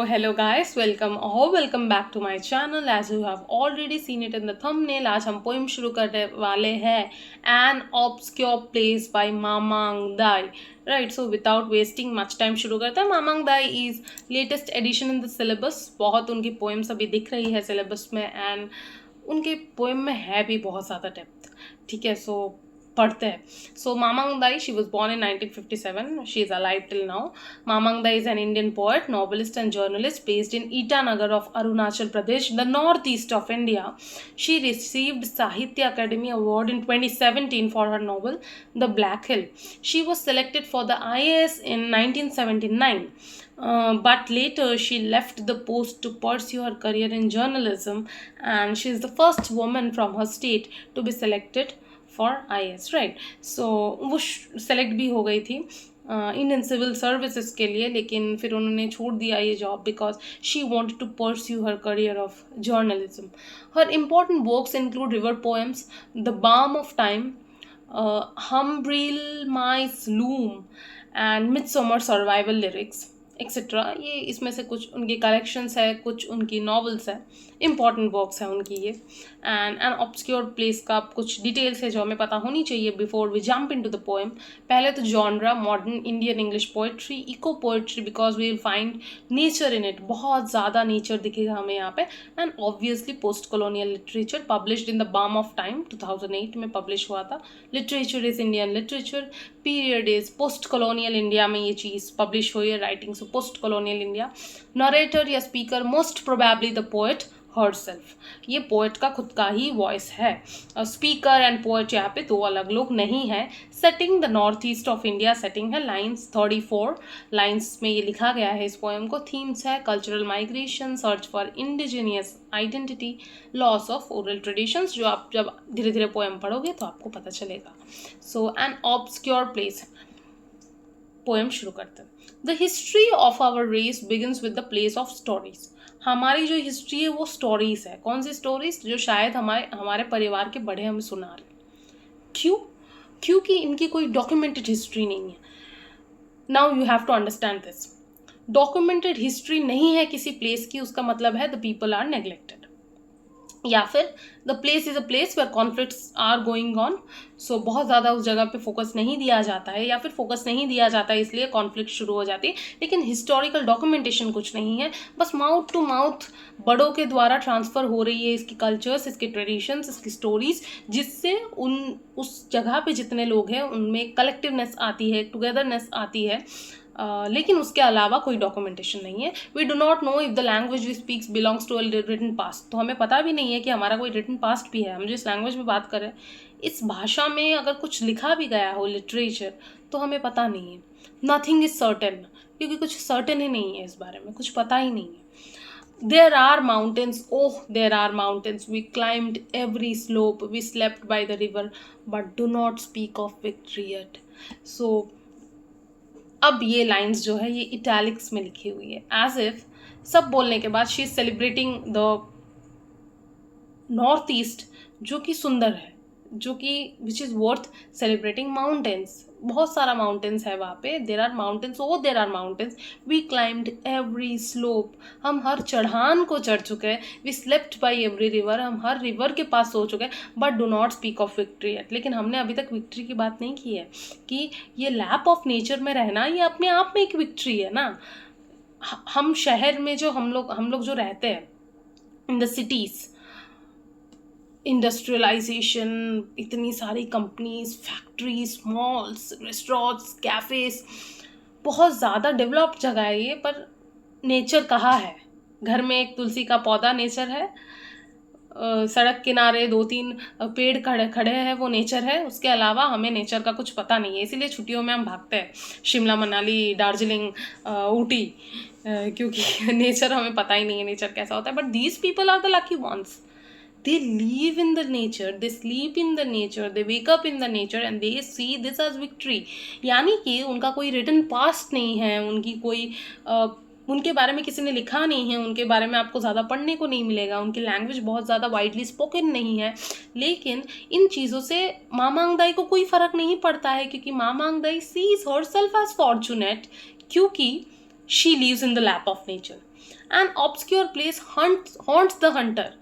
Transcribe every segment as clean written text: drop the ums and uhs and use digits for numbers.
hello guys, welcome back to my channel. As you have already seen it in the thumbnail, आज हम poem शुरू करने वाले हैं An Obscure Place by Mamang Dai. Right, so without wasting much time शुरू करते हैं. Mamang Dai is latest edition in the syllabus. बहुत उनकी पोइम्स अभी दिख रही है सिलेबस में एंड उनके पोइम में है भी बहुत ज़्यादा डेप्थ. ठीक है, सो पढ़ते हैं. So Mamang Dai, she was born in 1957. She is alive till now. Mamang Dai is an Indian poet, novelist and journalist based in Itanagar of Arunachal Pradesh, the northeast of India. She received Sahitya Academy Award in 2017 for her novel The Black Hill. She was selected for the IAS in 1979. But later she left the post to pursue her career in journalism, and she is the first woman from her state to be selected for IAS. Right, so वो select भी हो गई थी Indian civil services के लिए, लेकिन फिर उन्होंने छोड़ दिया ये job because she wanted to pursue her career of journalism. Her important works include river poems, the balm of time, Hambreelmai loom and midsummer survival lyrics etcetera. ये इसमें से कुछ उनकी कलेक्शंस है, कुछ उनकी नॉवेल्स है, इंपॉर्टेंट वर्क्स हैं उनकी ये. एंड एन ऑब्सक्योर प्लेस का कुछ डिटेल्स है जो हमें पता होनी चाहिए before we jump into the poem. पहले तो genre modern Indian English poetry, eco poetry because we will find nature in it. बहुत ज़्यादा नेचर दिखेगा हमें यहाँ पे. And obviously post colonial literature published in the balm of time 2008 में publish हुआ था. Literature is Indian literature, period is post colonial India में ये चीज़ पब्लिश हुई है, writings post colonial India. Narrator या speaker most probably the poet herself. ये पोएट का खुद का ही वॉइस है. स्पीकर एंड पोएट यहाँ पे दो अलग लोग नहीं हैं. Setting the north east of India setting है. लाइन्स 34 लाइन्स में ये लिखा गया है इस पोएम को. थीम्स है cultural migration, search for indigenous identity, loss of oral traditions, जो आप जब धीरे धीरे पोएम पढ़ोगे तो आपको पता चलेगा. So an obscure place. Poem शुरू करते हैं. The history of our race begins with the place of stories. हमारी जो हिस्ट्री है वो स्टोरीज है. कौन सी स्टोरीज? जो शायद हमारे परिवार के बड़े हमें सुना रहे. क्यों? क्योंकि इनकी कोई डॉक्यूमेंटेड हिस्ट्री नहीं है. Now you have to understand this. Documented history नहीं है किसी प्लेस की, उसका मतलब है द पीपल आर नेग्लेक्टेड, या फिर the place is a place where conflicts are going on. So बहुत ज़्यादा उस जगह पे फोकस नहीं दिया जाता है, या फिर फोकस नहीं दिया जाता है इसलिए कॉन्फ्लिक्ट शुरू हो जाती है. लेकिन हिस्टोरिकल डॉक्यूमेंटेशन कुछ नहीं है, बस माउथ टू माउथ बड़ों के द्वारा ट्रांसफ़र हो रही है इसकी कल्चर्स, इसके ट्रेडिशंस, इसकी स्टोरीज, जिससे उस जगह पे जितने लोग हैं उनमें कलेक्टिवनेस आती है, टुगेदरनेस आती है. लेकिन उसके अलावा कोई डॉक्यूमेंटेशन नहीं है. We do not know if the language we speaks belongs to a written past. तो हमें पता भी नहीं है कि हमारा कोई रिटन पास्ट भी है. हम जिस लैंग्वेज में बात करें, इस भाषा में अगर कुछ लिखा भी गया हो लिटरेचर, तो हमें पता नहीं है. नथिंग इज सर्टेन, क्योंकि कुछ सर्टेन ही नहीं है इस बारे में, कुछ पता ही नहीं है. There are mountains, oh there are mountains, we climbed every slope, we slept by the river, but do not speak of victory yet. So अब ये लाइंस जो है ये इटैलिक्स में लिखी हुई है, एज इफ सब बोलने के बाद she is celebrating the north east, जो कि सुंदर है, जो कि which is worth celebrating. Mountains, बहुत सारा माउंटेन्स है वहाँ पे. There are mountains, oh there are mountains. We climbed every slope, हम हर चढ़ान को चढ़ चुके हैं. We slept by every river, हम हर रिवर के पास सो चुके हैं. But do not speak of victory yet. लेकिन हमने अभी तक विक्ट्री की बात नहीं की है कि ये लैप ऑफ नेचर में रहना ये अपने आप में एक विक्ट्री है ना. हम शहर में जो हम लोग जो रहते हैं इन द सिटीज़, इंडस्ट्रियलाइजेशन, इतनी सारी companies, factories, malls, restaurants, cafes, बहुत ज़्यादा डेवलप्ड जगह है ये. पर नेचर कहाँ है? घर में एक तुलसी का पौधा नेचर है, सड़क किनारे 2-3 पेड़ खड़े हैं, वो नेचर है. उसके अलावा हमें नेचर का कुछ पता नहीं है. इसीलिए छुट्टियों में हम भागते हैं शिमला, मनाली, दार्जिलिंग, ऊटी, क्योंकि नेचर हमें पता ही नहीं है नेचर कैसा होता है. But these people are the lucky ones. They live in the nature, they sleep in the nature, they wake up in the nature and they see this as victory. यानी कि उनका कोई written past नहीं है, उनकी कोई उनके बारे में किसी ने लिखा नहीं है, उनके बारे में आपको ज़्यादा पढ़ने को नहीं मिलेगा, उनकी लैंग्वेज बहुत ज़्यादा वाइडली स्पोकन नहीं है. लेकिन इन चीज़ों से मामांग दाई को कोई फ़र्क नहीं पड़ता है, क्योंकि Mamang Dai sees herself as fortunate, क्योंकि she lives in the lap of nature. An obscure place haunts the hunter.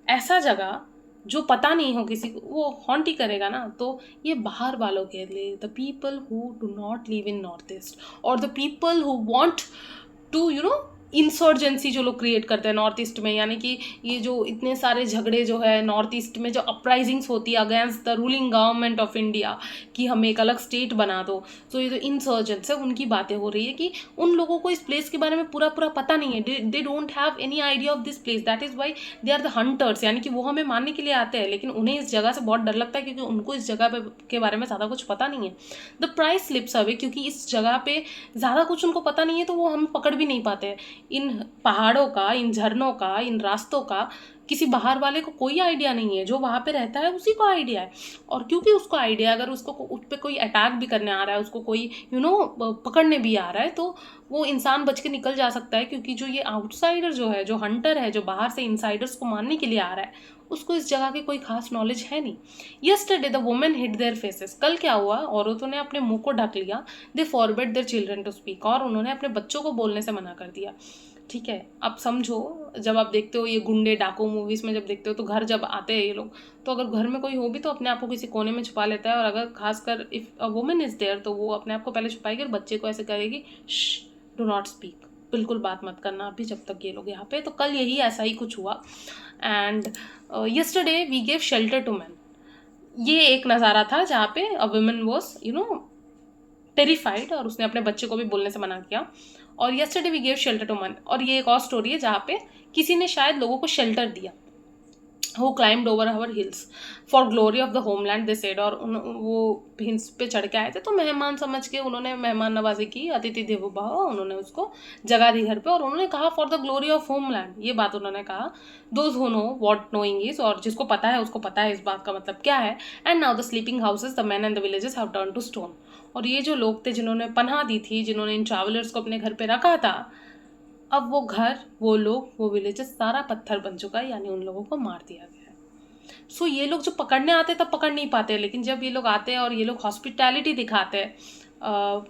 ऐसा जगह जो पता नहीं हो किसी को, वो हॉन्ट ही करेगा ना। तो ये बाहर वालों के लिए, the people who do not live in North East, और the people who want to insurgency जो लोग क्रिएट करते हैं नॉर्थ ईस्ट में, यानी कि ये जो इतने सारे झगड़े जो है नॉर्थ ईस्ट में, जो अपराइजिंग्स होती है against the ruling government of India कि हमें एक अलग स्टेट बना दो, तो ये जो इंसर्जेंट्स है उनकी बातें हो रही है कि उन लोगों को इस प्लेस के बारे में पूरा पूरा पता नहीं है। They don't have any idea of this place, that is why they are the hunters. यानी कि वो हमें मारने के लिए आते हैं, लेकिन उन्हें इस जगह से बहुत डर लगता है क्योंकि उनको इस जगह के बारे में ज़्यादा कुछ पता नहीं है। द प्राइस स्लिप्स अवे, क्योंकि इस जगह पे ज़्यादा कुछ उनको पता नहीं है, तो वो हम पकड़ भी नहीं पाते हैं। इन पहाड़ों का, इन झरनों का, इन रास्तों का किसी बाहर वाले को कोई आइडिया नहीं है। जो वहाँ पे रहता है उसी को आइडिया है। और क्योंकि उसको आइडिया, अगर उसको उस पर कोई अटैक भी करने आ रहा है, उसको कोई पकड़ने भी आ रहा है, तो वो इंसान बच के निकल जा सकता है। क्योंकि जो ये आउटसाइडर जो है, जो हंटर है, जो बाहर से इनसाइडर्स को मारने के लिए आ रहा है, उसको इस जगह की कोई खास नॉलेज है नहीं। Yesterday the women hid their faces. कल क्या हुआ, औरतों ने अपने मुंह को ढक लिया। They forbid their children to speak, और उन्होंने अपने बच्चों को बोलने से मना कर दिया। ठीक है, अब समझो, जब आप देखते हो ये गुंडे डाकू मूवीज़ में जब देखते हो, तो घर जब आते हैं ये लोग, तो अगर घर में कोई हो भी तो अपने आप को किसी कोने में छुपा लेता है। और अगर खासकर if a woman is there, तो वो अपने आप को पहले छुपाएगी और बच्चे को ऐसे करेगी, डू नॉट स्पीक, बिल्कुल बात मत करना अभी जब तक ये लोग यहाँ पे। तो कल यही ऐसा ही कुछ हुआ। And yesterday we gave shelter to man. ये एक नज़ारा था जहाँ पे अ वुमन वॉज टेरिफाइड, और उसने अपने बच्चे को भी बोलने से मना किया। और yesterday we gave shelter to man, और ये एक और स्टोरी है जहाँ पे किसी ने शायद लोगों को शेल्टर दिया। who climbed over our hills for glory of the homeland they said। और वो हिल्स पे चढ़ के आए थे, तो मेहमान समझ के उन्होंने मेहमान नवाजी की, अतिथि देवो भव, उन्होंने उसको जगह दी घर पे। और उन्होंने कहा for the glory of homeland, ये बात उन्होंने कहा। Those who know what knowing is, और जिसको पता है उसको पता है इस बात का मतलब क्या है। And now the sleeping houses, the man and the villages have turn to stone. और ये जो लोग थे जिन्होंने पनाह दी थी, जिन्होंने इन ट्रैवलर्स को अपने घर पे रखा था, अब वो घर, वो लोग, वो विलेजेस सारा पत्थर बन चुका है, यानी उन लोगों को मार दिया गया है। सो ये लोग जो पकड़ने आते हैं तब पकड़ नहीं पाते, लेकिन जब ये लोग आते हैं और ये लोग हॉस्पिटैलिटी दिखाते हैं,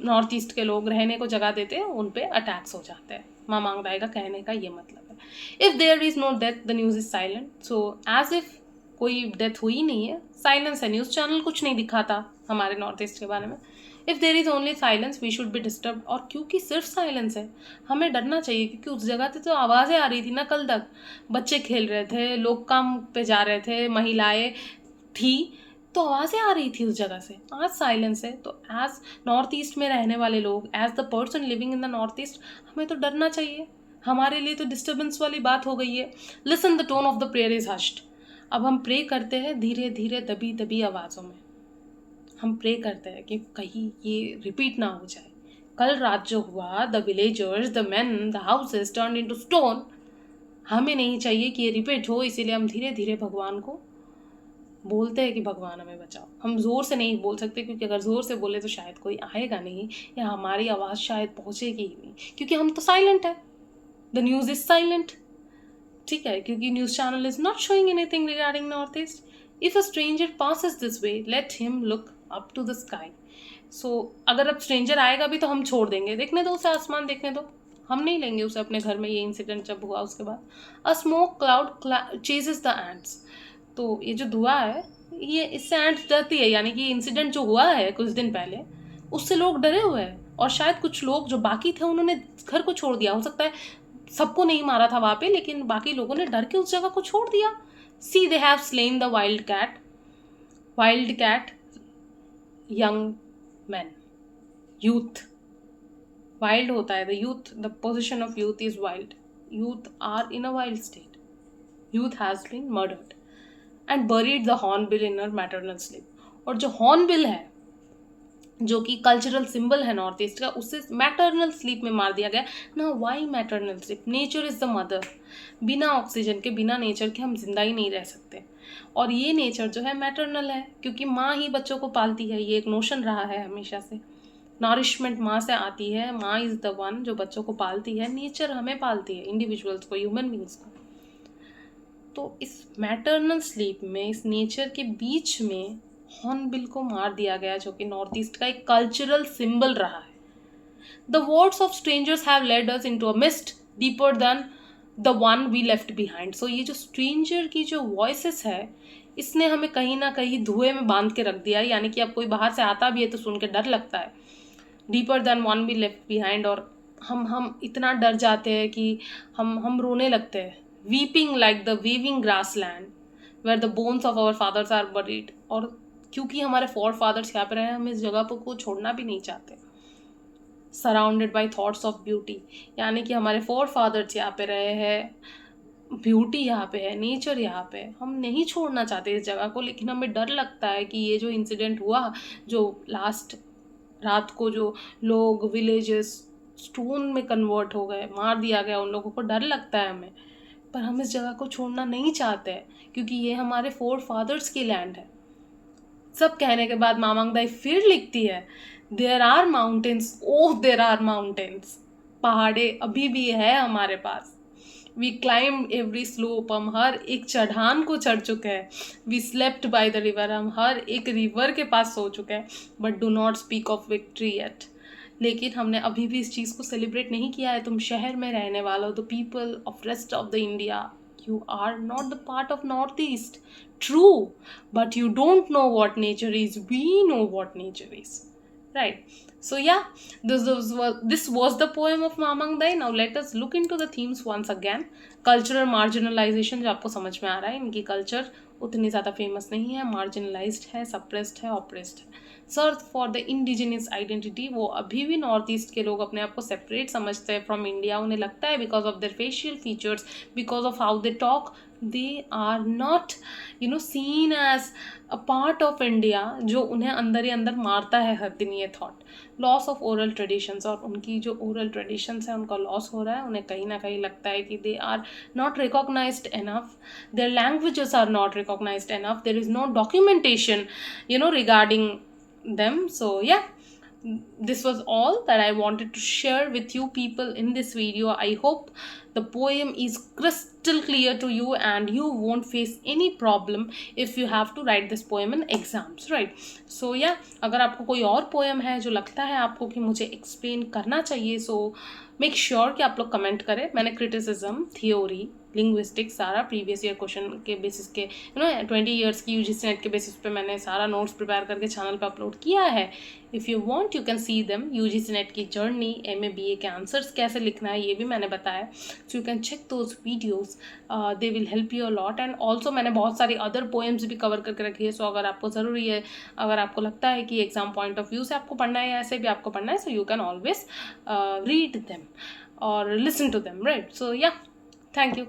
नॉर्थ ईस्ट के लोग रहने को जगह देते हैं, उन पे अटैक्स हो जाते हैं। माँ मांगदाई का कहने का ये मतलब है। If there is no death the news is silent. So as if कोई डेथ हुई नहीं है, साइलेंस है, न्यूज़ चैनल कुछ नहीं दिखाता हमारे नॉर्थ ईस्ट के बारे में। If there is only silence we should be disturb. और क्योंकि सिर्फ साइलेंस है, हमें डरना चाहिए, क्योंकि उस जगह से तो आवाज़ें आ रही थी ना कल तक। बच्चे खेल रहे थे, लोग काम पे जा रहे थे, महिलाएं थी, तो आवाज़ें आ रही थी उस जगह से। आज साइलेंस है। तो एज नॉर्थ ईस्ट में रहने वाले लोग, as the person living in the north east, हमें तो डरना चाहिए। हमारे लिए तो डिस्टर्बेंस वाली बात हो गई है। Listen the tone of the prayer is hushed. अब हम प्रे करते हैं धीरे धीरे, दबी दबी आवाज़ों में हम प्रे करते हैं कि कहीं ये रिपीट ना हो जाए। कल रात जो हुआ, the villagers, the man, the houses turn into stone, हमें नहीं चाहिए कि ये रिपीट हो। इसीलिए हम धीरे धीरे भगवान को बोलते हैं कि भगवान हमें बचाओ। हम ज़ोर से नहीं बोल सकते, क्योंकि अगर ज़ोर से बोले तो शायद कोई आएगा नहीं, या हमारी आवाज़ शायद पहुँचेगी ही नहीं, क्योंकि हम तो साइलेंट है। The news is silent. ठीक है, क्योंकि news channel is not showing anything regarding North East. If a stranger passes this way let him look up to the sky. So अगर अब स्ट्रेंजर आएगा भी तो हम छोड़ देंगे, देखने दो उसे, आसमान देखने दो, हम नहीं लेंगे उसे अपने घर में। ये इंसिडेंट जब हुआ उसके बाद, a smoke cloud ceases the ants. तो ये जो धुआं है, ये इससे एंट्स डरती है, यानी कि इंसिडेंट जो हुआ है कुछ दिन पहले, उससे लोग डरे हुए हैं। और शायद कुछ लोग जो बाकी थे उन्होंने घर को छोड़ दिया। हो सकता है सबको नहीं मारा था वहाँ पे, लेकिन बाकी लोगों ने डर के उस जगह को छोड़ दिया। See they have slain the wild cat. Wild cat, young man, youth. Wild होता है the youth, the position of youth is wild. Youth are in a wild state. Youth has been murdered and buried the hornbill in our maternal sleep. और जो hornbill है, जो कि cultural symbol है North East का, उससे maternal sleep में मार दिया गया ना। Why maternal sleep? Nature is the mother. बिना ऑक्सीजन के, बिना नेचर के हम जिंदा ही नहीं रह सकते। और ये नेचर जो है मैटरनल है, क्योंकि माँ ही बच्चों को पालती है। ये एक नोशन रहा है हमेशा से। नॉरिशमेंट माँ से आती है। माँ इज द वन जो बच्चों को पालती है। नेचर हमें पालती है, इंडिविजुअल्स को, ह्यूमन बींग्स को। तो इस मैटरनल स्लीप में, इस नेचर के बीच में हॉर्नबिल को मार दिया गया, जो कि नॉर्थ ईस्ट का एक कल्चरल सिंबल रहा है। The words of strangers have led us into a mist deeper than the one we left behind. So ये जो stranger की जो voices है, इसने हमें कहीं ना कहीं धुएं में बांध के रख दिया है, यानी कि अब कोई बाहर से आता भी है तो सुन के डर लगता है. Deeper than one we left behind. और हम इतना डर जाते हैं कि हम रोने लगते हैं. Weeping like the waving grass land where the bones of our fathers are buried. और क्योंकि हमारे फोर फादर्स यहाँ पे रहे, हम इस जगह को छोड़ना भी नहीं चाहते. Surrounded by thoughts of beauty, यानी कि हमारे फोर फादर्स यहाँ पे रहे हैं, ब्यूटी यहाँ पे है, नेचर यहाँ पे, हम नहीं छोड़ना चाहते इस जगह को. लेकिन हमें डर लगता है कि ये जो इंसिडेंट हुआ, जो लास्ट रात को जो लोग विलेजेस स्टोन में कन्वर्ट हो गए, मार दिया गया उन लोगों को, डर लगता है हमें. पर हम इस जगह को छोड़ना नहीं चाहते हैं क्योंकि ये हमारे फोर फादर्स की लैंड है. सब कहने के बाद मामांग दाई फिर लिखती है, there are mountains, oh there are mountains. पहाड़े अभी भी है हमारे पास. वी क्लाइम्ड एवरी स्लोप, हम हर एक चढ़ान को चढ़ चुके हैं. We slept by the river, हम हर एक रिवर के पास सो चुके हैं. But do not speak of victory yet, लेकिन हमने अभी भी इस चीज़ को सेलिब्रेट नहीं किया है. तुम शहर में रहने वालों, the people of rest of the India, you are not the part of northeast. True, but you don't know what nature is. We know what nature is, right? So yeah, this was the poem of Mamang Dai. Now let us look into the themes once again. Cultural marginalization, जो आपको समझ में आ रहा है, इनकी culture उतनी ज़्यादा famous नहीं है, मार्जिनलाइज्ड है, सप्रेस्ड है, ऑप्रेस्ड है. Search for the indigenous identity, वो अभी भी नॉर्थ ईस्ट के लोग अपने आप को सेपरेट समझते हैं फ्रॉम इंडिया. उन्हें लगता है because of their facial features, because of how they talk, they are not seen as a part of India, जो उन्हें अंदर ही अंदर मारता है हर दिन ये thought. Loss of oral traditions, और उनकी जो ओरल ट्रेडिशंस है उनका लॉस हो रहा है. उन्हें कहीं ना कहीं लगता है कि they are not recognised enough, their languages are not recognised enough, there is no documentation regarding them. So yeah, this was all that I wanted to share with you people in this video. I hope the poem is crystal clear to you and you won't face any problem if you have to write this poem in exams, right? So yeah, अगर आपको कोई और poem है जो लगता है आपको कि मुझे explain करना चाहिए, so make sure कि आप लोग कमेंट करें. मैंने criticism, theory, लिंग्विस्टिक्स सारा प्रीवियस ईयर क्वेश्चन के बेसिस के 20 ईयर्स की यूजीसी नेट के बेसिस पे मैंने सारा नोट्स प्रिपेयर करके चैनल पे अपलोड किया है. If you want you can see them. UGC NET की जर्नी, एमए बीए के आंसर्स कैसे लिखना है ये भी मैंने बताया. So you can check those videos, they will help you a lot. And also मैंने बहुत सारी अदर पोएम्स भी कवर करके रखी है. सो अगर आपको ज़रूरी है, अगर आपको लगता है कि एग्जाम पॉइंट ऑफ व्यू से आपको पढ़ना है या ऐसे भी आपको पढ़ना है, सो you can always read them और लिसन टू देम, राइट? सो या, थैंक यू.